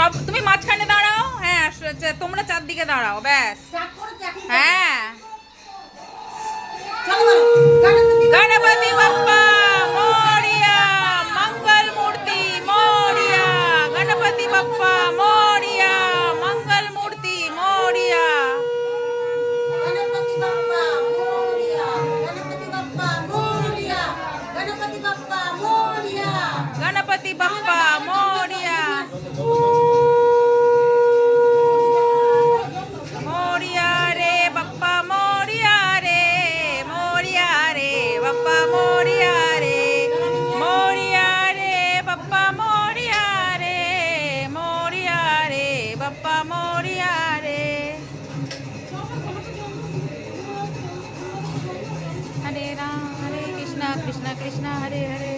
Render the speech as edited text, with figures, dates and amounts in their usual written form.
সব তুমি মাঝখানে দাঁড়াও, হ্যাঁ তোমরা চারদিকে দাঁড়াও, ব্যাস। হ্যাঁ, গণপতি বাপ্পা মোরিয়া, মঙ্গল মূর্তি মোরিয়া, গণপতি বাপ্পা মোরিয়া, মঙ্গল মূর্তি মোরিয়া। गणपति बप्पा मोरिया, मोरिया रे बप्पा मोरिया रे, मोरिया रे बप्पा मोरिया रे, मोरिया रे बप्पा मोरिया रे, मोरिया रे बप्पा मोरिया रे। हरे राम हरे कृष्णा कृष्णा कृष्णा हरे हरे।